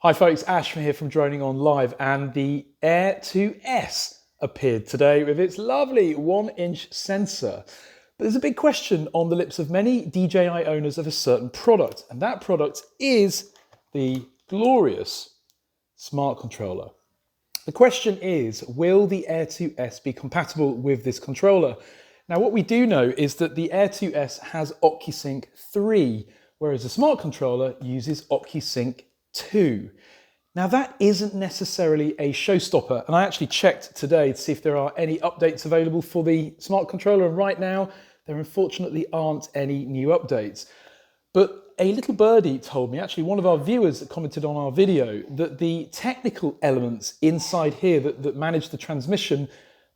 Hi folks, Ash here from Droning On Live, and the Air 2S appeared today with its lovely 1-inch sensor. But there's a big question on the lips of many DJI owners of a certain product, and that product is the glorious smart controller. The question is, will the Air 2S be compatible with this controller? Now, what we do know is that the Air 2S has OcuSync 3, whereas the smart controller uses OcuSync 2. Now, that isn't necessarily a showstopper, and I actually checked today to see if there are any updates available for the smart controller, and right now there unfortunately aren't any new updates. But a little birdie told me, actually one of our viewers that commented on our video, that the technical elements inside here that manage the transmission,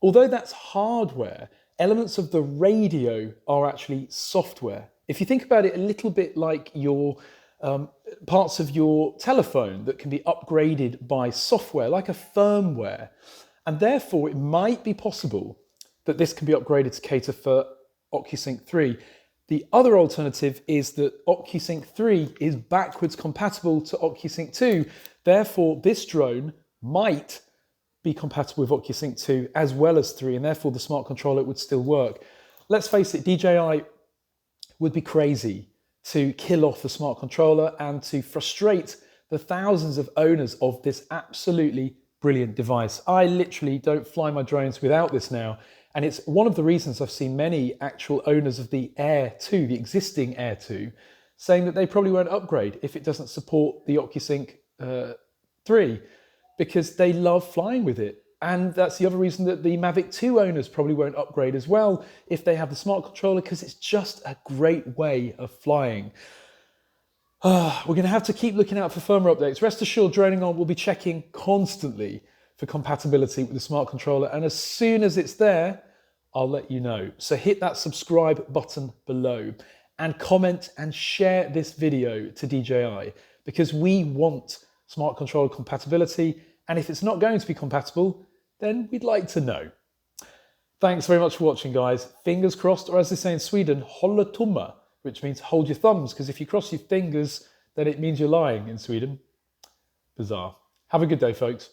although that's hardware, elements of the radio are actually software. If you think about it a little bit like your parts of your telephone that can be upgraded by software, like a firmware, and therefore it might be possible that this can be upgraded to cater for OcuSync 3. The other alternative is that OcuSync 3 is backwards compatible to OcuSync 2. Therefore, this drone might be compatible with OcuSync 2 as well as 3, and therefore the smart controller would still work. Let's face it, DJI would be crazy to kill off the smart controller and to frustrate the thousands of owners of this absolutely brilliant device. I literally don't fly my drones without this now. And it's one of the reasons I've seen many actual owners of the Air 2, the existing Air 2, saying that they probably won't upgrade if it doesn't support the OcuSync 3, because they love flying with it. And that's the other reason that the Mavic 2 owners probably won't upgrade as well if they have the smart controller, because it's just a great way of flying. We're going to have to keep looking out for firmware updates. Rest assured, Droning On will be checking constantly for compatibility with the smart controller, and as soon as it's there, I'll let you know. So hit that subscribe button below and comment and share this video to DJI, because we want smart controller compatibility, and if it's not going to be compatible, then we'd like to know. Thanks very much for watching, guys. Fingers crossed, or as they say in Sweden, hålla tumma, which means hold your thumbs, because if you cross your fingers, then it means you're lying in Sweden. Bizarre. Have a good day, folks.